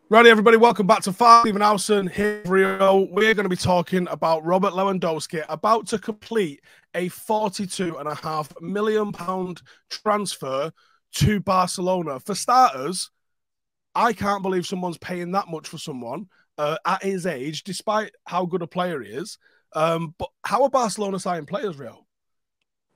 Righty, everybody, welcome back to Stephen Howson here at RIO. We're going to be talking about Robert Lewandowski about to complete a £42.5 million transfer to Barcelona. For starters, I can't believe someone's paying that much for someone at his age, despite how good a player he is. But how are Barcelona signing players, Rio?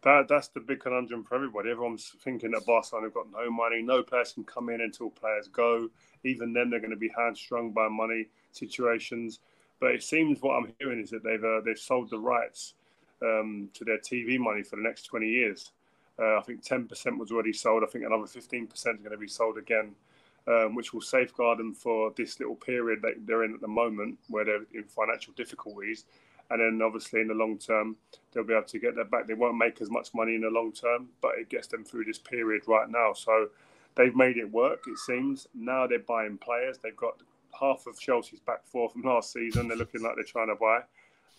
That's the big conundrum for everybody. Everyone's thinking that Barcelona have got no money. No players can come in until players go. Even then, they're going to be hamstrung by money situations. But it seems what I'm hearing is that they've sold the rights to their TV money for the next 20 years. I think 10% was already sold. I think another 15% is going to be sold again, which will safeguard them for this little period that they're in at the moment, where they're in financial difficulties. And then obviously in the long term, they'll be able to get that back. They won't make as much money in the long term, but it gets them through this period right now. So they've made it work, it seems. Now they're buying players. They've got half of Chelsea's back four from last season. They're looking like they're trying to buy.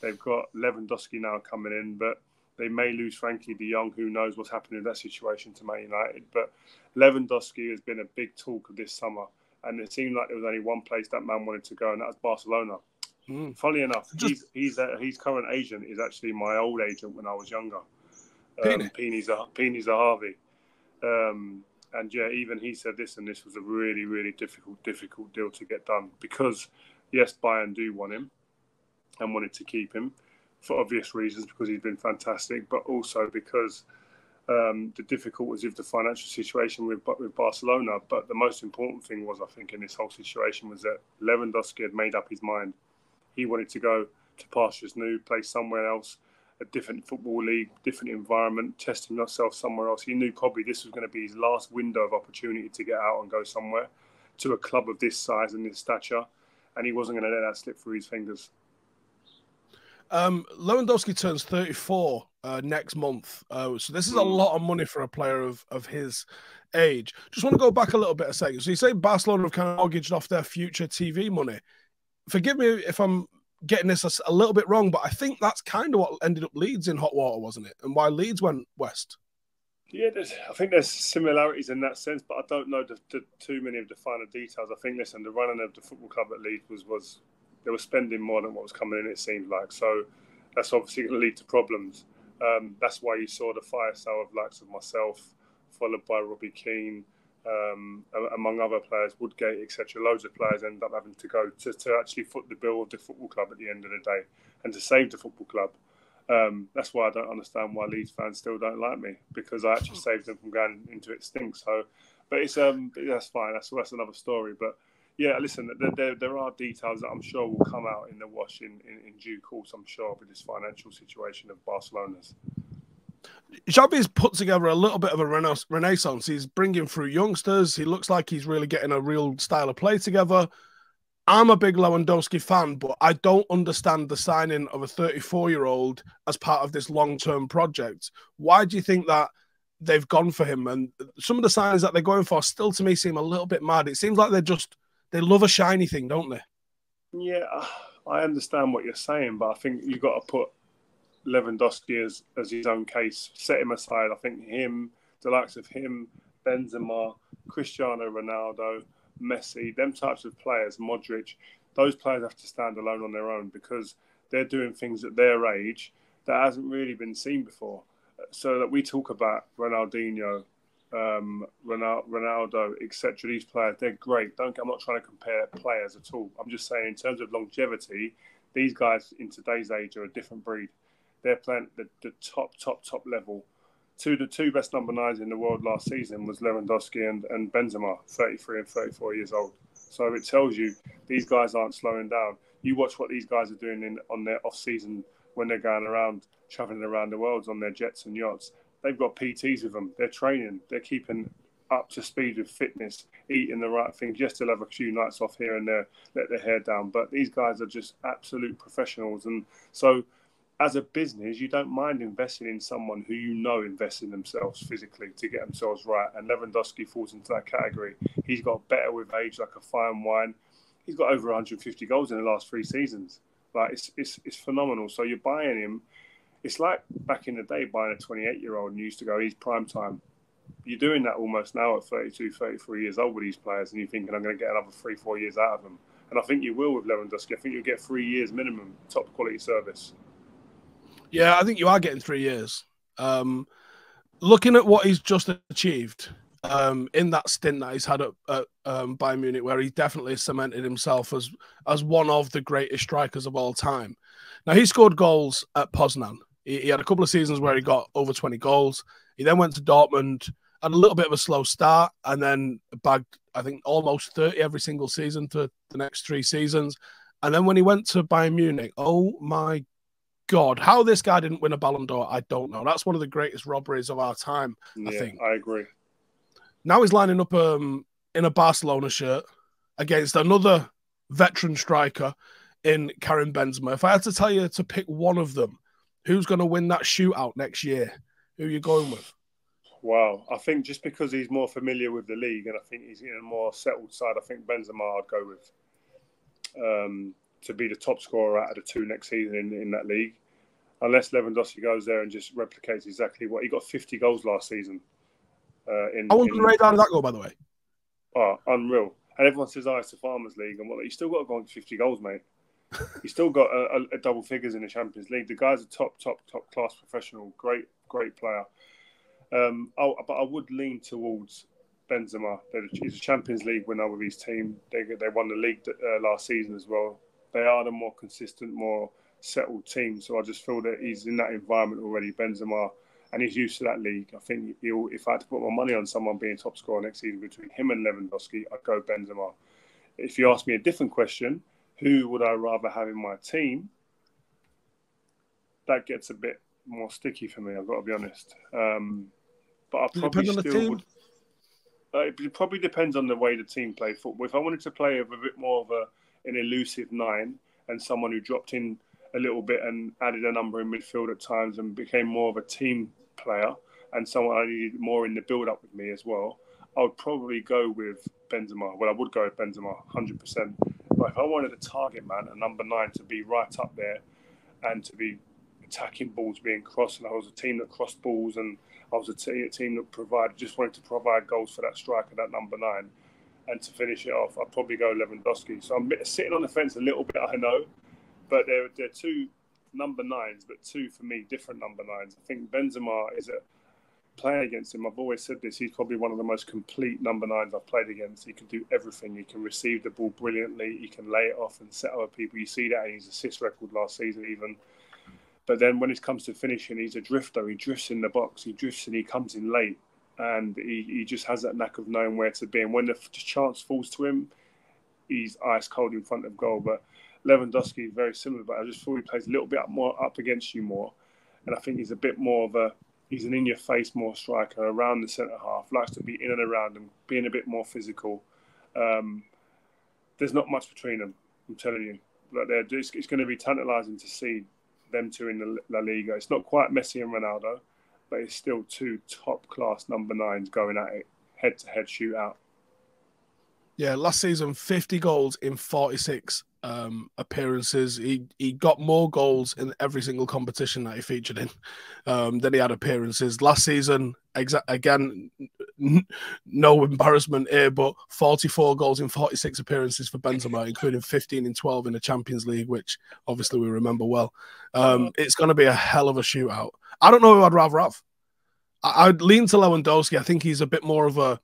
They've got Lewandowski now coming in, but they may lose Frankie de Jong. Who knows what's happening in that situation to Man United. But Lewandowski has been a big talk of this summer. And it seemed like there was only one place that man wanted to go, and that was Barcelona. Funnily enough, his current agent is actually my old agent when I was younger. Peeny Zahavi. And yeah, even he said this, and this was a really, really difficult deal to get done because, yes, Bayern do want him and wanted to keep him for obvious reasons because he's been fantastic, but also because the difficulties of the financial situation with Barcelona. But the most important thing was, I think, in this whole situation was that Lewandowski had made up his mind. He wanted to go to pastures new, play somewhere else, a different football league, different environment, testing himself somewhere else. He knew probably this was going to be his last window of opportunity to get out and go somewhere to a club of this size and this stature, and he wasn't going to let that slip through his fingers. Lewandowski turns 34 next month, so this is a lot of money for a player of his age. Just want to go back a little bit a second. So you say Barcelona have kind of mortgaged off their future TV money. Forgive me if I'm getting this a little bit wrong, but I think that's kind of what ended up Leeds in hot water, wasn't it? And why Leeds went west. Yeah, I think there's similarities in that sense, but I don't know too many of the finer details. I think, listen, the running of the football club at Leeds was they were spending more than what was coming in, it seemed like. So that's obviously going to lead to problems. That's why you saw the fire sale of likes of myself, followed by Robbie Keane, among other players, Woodgate, etc. Loads of players end up having to go to actually foot the bill of the football club at the end of the day and to save the football club. That's why I don't understand why Leeds fans still don't like me, because I actually saved them from going into it stinks. So, but it's that's fine. That's another story. But yeah, listen, there are details that I'm sure will come out in the wash in due course. I'm sure with this financial situation of Barcelona's. Xavi's put together a little bit of a renaissance. He's bringing through youngsters. He looks like he's really getting a real style of play together. I'm a big Lewandowski fan, but I don't understand the signing of a 34-year-old as part of this long-term project. Why do you think that they've gone for him? And some of the signings that they're going for still, to me, seem a little bit mad. It seems like they love a shiny thing, don't they? Yeah, I understand what you're saying, but I think you've got to put Lewandowski as his own case, set him aside. I think the likes of him, Benzema, Cristiano Ronaldo, Messi, them types of players, Modric, those players have to stand alone on their own because they're doing things at their age that hasn't really been seen before. So that we talk about Ronaldinho, Ronaldo, etc. These players, they're great. I'm not trying to compare players at all. I'm just saying in terms of longevity, these guys in today's age are a different breed. They're playing at the top level. The two best number 9s in the world last season was Lewandowski and Benzema, 33 and 34 years old. So it tells you these guys aren't slowing down. You watch what these guys are doing on their off-season when they're going around, travelling around the world on their jets and yachts. They've got PTs with them. They're training. They're keeping up to speed with fitness, eating the right things. Yes, they'll have a few nights off here and there, let their hair down. But these guys are just absolute professionals. And so as a business, you don't mind investing in someone who you know invests in themselves physically to get themselves right. And Lewandowski falls into that category. He's got better with age like a fine wine. He's got over 150 goals in the last 3 seasons. Like it's phenomenal. So you're buying him. It's like back in the day buying a 28-year-old and you used to go, he's prime time. you're doing that almost now at 32, 33 years old with these players, and you're thinking, I'm going to get another 3-4 years out of them. And I think you will with Lewandowski. I think you'll get 3 years minimum top quality service. Yeah, I think you are getting 3 years. Looking at what he's just achieved in that stint that he's had at Bayern Munich, where he definitely cemented himself as one of the greatest strikers of all time. Now, he scored goals at Poznan. He had a couple of seasons where he got over 20 goals. He then went to Dortmund, had a little bit of a slow start, and then bagged, I think, almost 30 every single season for the next 3 seasons. And then when he went to Bayern Munich, oh my God, how this guy didn't win a Ballon d'Or, I don't know. That's one of the greatest robberies of our time, I think. I agree. Now he's lining up in a Barcelona shirt against another veteran striker in Karim Benzema. If I had to tell you to pick one of them, who's going to win that shootout next year? Who are you going with? Wow. I think just because he's more familiar with the league and I think he's in a more settled side, I think Benzema I'd go with to be the top scorer out of the 2 next season in that league. Unless Lewandowski goes there and just replicates exactly what he got 50 goals last season. I wonder the rate down that goal, by the way. Oh, unreal. And everyone says, it's the Farmers League. And you still got to go on 50 goals, mate. He's still got a double figures in the Champions League. The guy's a top class professional. Great player. But I would lean towards Benzema. He's a Champions League winner with his team. They won the league last season as well. They are the more consistent, more settled team. So I just feel that he's in that environment already, Benzema, and he's used to that league. I think if I had to put my money on someone being top scorer next season between him and Lewandowski, I'd go Benzema. If you ask me a different question, who would I rather have in my team? That gets a bit more sticky for me, I've got to be honest. But I probably still would. It probably depends on the way the team play football. If I wanted to play with a bit more of an elusive 9 and someone who dropped in a little bit and added a number in midfield at times and became more of a team player and someone I needed more in the build-up with me as well, I would probably go with Benzema. Well, I would go with Benzema, 100%. But if I wanted a target man, a number 9, to be right up there and to be attacking balls being crossed, and I was a team that crossed balls and I was a team that just wanted to provide goals for that striker, that number 9, and to finish it off, I'd probably go Lewandowski. So I'm sitting on the fence a little bit, I know, but they're 2 number 9s, but 2 for me different number 9s. I think Benzema is playing against him. I've always said this. He's probably one of the most complete number 9s I've played against. He can do everything. He can receive the ball brilliantly. He can lay it off and set other people. You see that in his assist record last season even. But then when it comes to finishing, he's a drifter. He drifts in the box. He drifts and he comes in late. And he just has that knack of knowing where to be. And when the chance falls to him, he's ice cold in front of goal. But Lewandowski is very similar, but I just feel he plays a little bit more up against you more. And I think he's a bit more of he's an in-your-face more striker around the centre-half, likes to be in and around them, being a bit more physical. There's not much between them, I'm telling you. But it's going to be tantalising to see them 2 in the La Liga. It's not quite Messi and Ronaldo, but it's still 2 top-class number 9s going at it, head-to-head shootout. Yeah, last season, 50 goals in 46 appearances. He got more goals in every single competition that he featured in than he had appearances. Last season, again, no embarrassment here, but 44 goals in 46 appearances for Benzema, including 15 in 12 in the Champions League, which obviously we remember well. It's going to be a hell of a shootout. I don't know who I'd rather have. I'd lean to Lewandowski. I think he's a bit more of a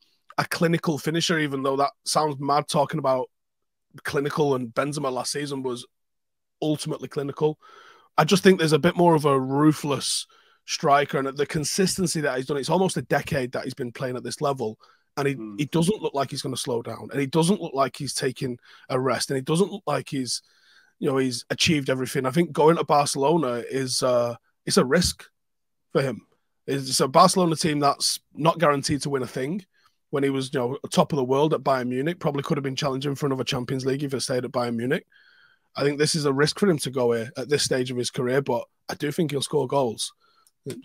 clinical finisher, even though that sounds mad talking about clinical, and Benzema last season was ultimately clinical. I just think there's a bit more of a ruthless striker, and the consistency that he's done, it's almost a decade that he's been playing at this level, and he doesn't look like he's going to slow down, and he doesn't look like he's taking a rest, and he doesn't look like he's achieved everything. I think going to Barcelona is it's a risk for him. It's a Barcelona team that's not guaranteed to win a thing. When he was, top of the world at Bayern Munich, probably could have been challenging for another Champions League if he stayed at Bayern Munich. I think this is a risk for him to go here at this stage of his career, but I do think he'll score goals.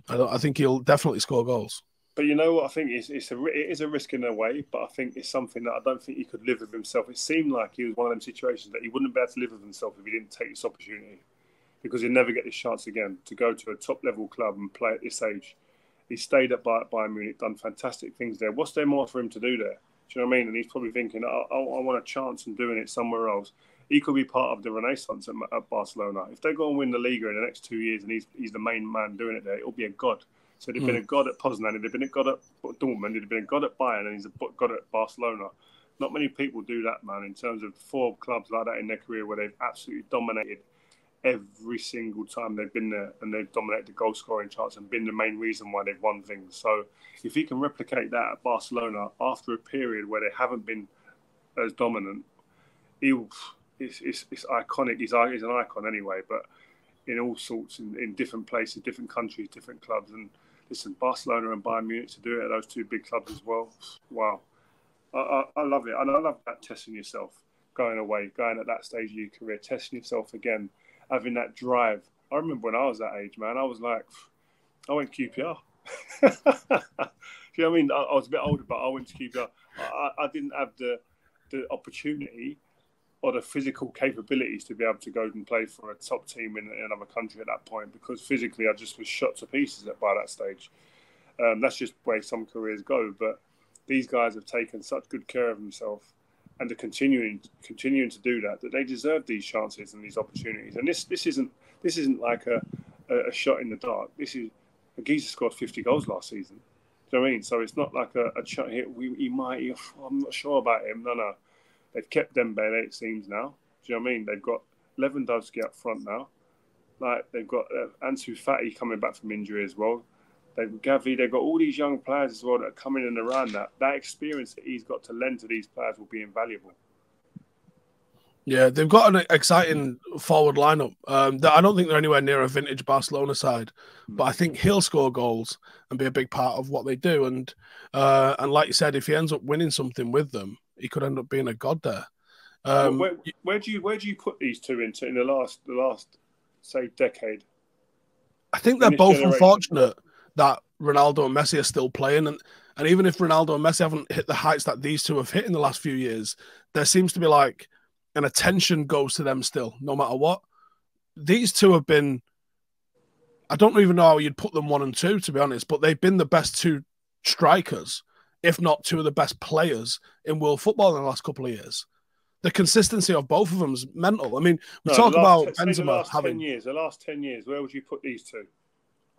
I think he'll definitely score goals. But you know what? I think it is a risk in a way, but I think it's something that I don't think he could live with himself. It seemed like he was one of them situations that he wouldn't be able to live with himself if he didn't take this opportunity, because he'll never get this chance again to go to a top-level club and play at this age. He stayed at Bayern Munich, done fantastic things there. What's there more for him to do there? Do you know what I mean? And he's probably thinking, I want a chance in doing it somewhere else. He could be part of the renaissance at Barcelona. If they go and win the Liga in the next 2 years and he's the main man doing it there, it'll be a god. So they've been a god at Poznan, they've been a god at Dortmund, they've been a god at Bayern, and he's a god at Barcelona. Not many people do that, man, in terms of 4 clubs like that in their career where they've absolutely dominated every single time they've been there, and they've dominated the goal scoring charts and been the main reason why they've won things. So if he can replicate that at Barcelona after a period where they haven't been as dominant, it's iconic. He's an icon anyway, but in all sorts, in different places, different countries, different clubs. And listen, Barcelona and Bayern Munich to do it at those 2 big clubs as well. Wow. I love it. And I love that testing yourself, going away, going at that stage of your career, testing yourself again, having that drive. I remember when I was that age, man, I was like, I went QPR. Do you know what I mean? I was a bit older, but I went to QPR. I didn't have the opportunity or the physical capabilities to be able to go and play for a top team in another country at that point, because physically I just was shot to pieces by that stage. That's just the way some careers go. But these guys have taken such good care of themselves and are continuing to do that they deserve these chances and these opportunities. And this isn't like a shot in the dark. This is a geezer scored 50 goals last season. Do you know what I mean? So it's not like a shot here. I'm not sure about him. No. They've kept Dembele, it seems, now. Do you know what I mean? They've got Lewandowski up front now. Like, they've got Ansu Fati coming back from injury as well. They've got Gavi. They've got all these young players as well that are coming in around that. That experience that he's got to lend to these players will be invaluable. Yeah, they've got an exciting forward lineup. I don't think they're anywhere near a vintage Barcelona side, but I think he'll score goals and be a big part of what they do. And like you said, if he ends up winning something with them, he could end up being a god there. Where do you put these 2 into in the last say decade? I think they're both unfortunate that Ronaldo and Messi are still playing, and even if Ronaldo and Messi haven't hit the heights that these 2 have hit in the last few years, there seems to be like an attention goes to them still, no matter what. These 2 have been, I don't even know how you'd put them 1 and 2, to be honest, but they've been the best 2 strikers, if not 2 of the best players in world football in the last couple of years. The consistency of both of them is mental. I mean, we talk about Benzema having... The last 10 years, where would you put these 2?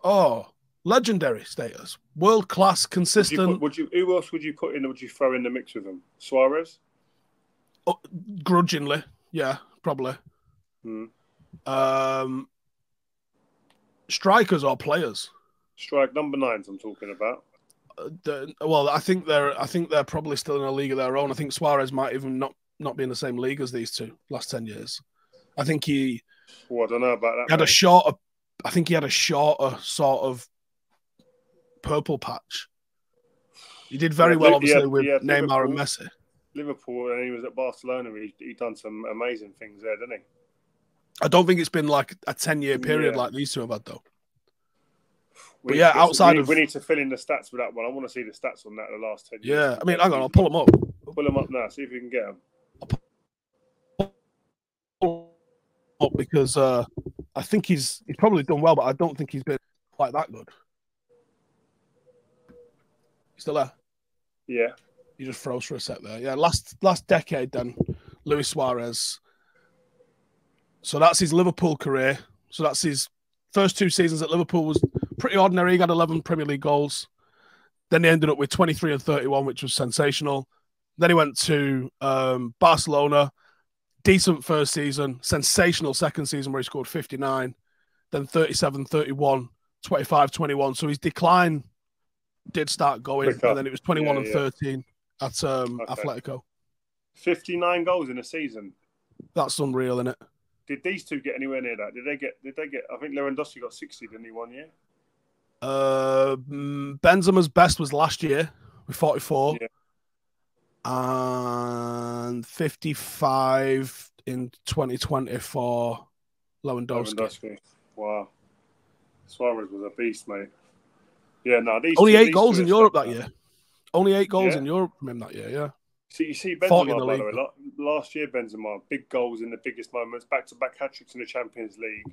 Oh, legendary status. World-class, consistent... Who else would you put in, would you throw in the mix with them? Suarez? Oh, grudgingly, yeah, probably. Strikers or players? Strike number 9s I'm talking about. Well, I think they're probably still in a league of their own. I think Suarez might even not be in the same league as these 2 last 10 years. I think I don't know about that. I think he had a shorter sort of purple patch. He did very well, obviously, with Neymar and Messi. Liverpool, and he was at Barcelona. He done some amazing things there, didn't he? I don't think it's been like a 10-year period like these 2 have had, though. We need to fill in the stats for that one. I want to see the stats on that the last 10 years. Yeah, I mean, hang on, I'll pull them up. Pull them up now, see if we can get them. Because I think he's probably done well, but I don't think he's been quite that good. You still there? Yeah. He just froze for a sec there. Yeah, last decade then, Luis Suarez. So that's his Liverpool career. So that's his first 2 seasons at Liverpool was pretty ordinary. He got 11 Premier League goals. Then he ended up with 23 and 31, which was sensational. Then he went to Barcelona. Decent first season. Sensational second season where he scored 59. Then 37, 31, 25, 21. So his decline did start going. And then it was 21 and 13 at Atletico. 59 goals in a season. That's unreal, isn't it? Did these 2 get anywhere near that? Did they get? I think Lewandowski got 60, didn't he, 1 year? Benzema's best was last year with 44. Yeah. And 55 in 2020 for Lewandowski. Wow. Suarez was a beast, mate. Yeah, no, only 8 goals in Europe that year. Only 8 goals in Europe from him that year, yeah. So you see Benzema, by the way, last year Benzema, big goals in the biggest moments, back-to-back hat-tricks in the Champions League.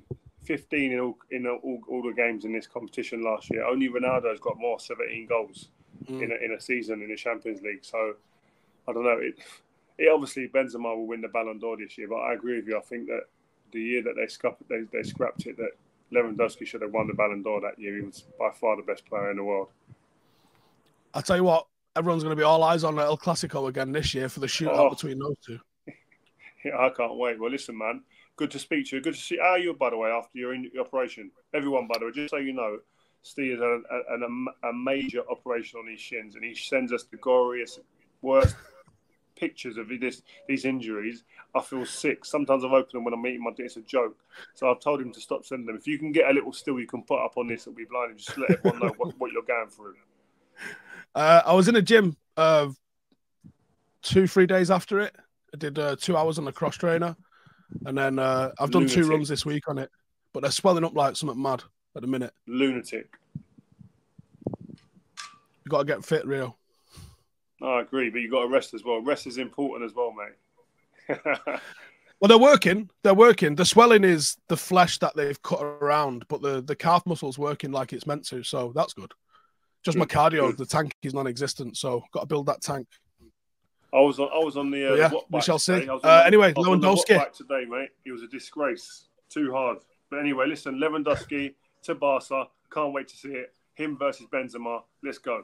15 in all the games in this competition last year. Only Ronaldo's got more, 17 goals in a season in the Champions League. So I don't know. It obviously Benzema will win the Ballon d'Or this year, but I agree with you. I think that the year that they scrapped it, that Lewandowski should have won the Ballon d'Or that year. He was by far the best player in the world. I'll tell you what, everyone's going to be all eyes on El Classico again this year for the shootout between those two. Yeah, I can't wait. Well, listen, man, good to speak to you. Good to see. How are you, by the way, after your operation? Everyone, by the way, just so you know, Steve has had a major operation on his shins, and he sends us the goriest, worst pictures of these injuries. I feel sick. Sometimes I've opened them when I'm eating my dinner. It's a joke. So I've told him to stop sending them. If you can get a little still you can put up on this, it'll be blinding. Just let everyone know what you're going through. I was in a gym 2-3 days after it. I did 2 hours on the cross trainer. And then I've done 2 runs this week on it. But they're swelling up like something mad at the minute. Lunatic. You got to get fit, Rio. I agree, but you got to rest as well. Rest is important as well, mate. Well, they're working. They're working. The swelling is the flesh that they've cut around, but the calf muscle's working like it's meant to. So that's good. Just my cardio, the tank is non-existent. So got to build that tank. I was on the we shall see. Anyway, Lewandowski today, mate. It was a disgrace. Too hard. But anyway, listen, Lewandowski to Barca. Can't wait to see it. Him versus Benzema. Let's go.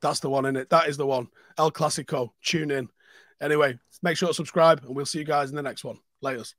That's the one, innit? That is the one. El Clasico. Tune in. Anyway, make sure to subscribe, and we'll see you guys in the next one. Laters.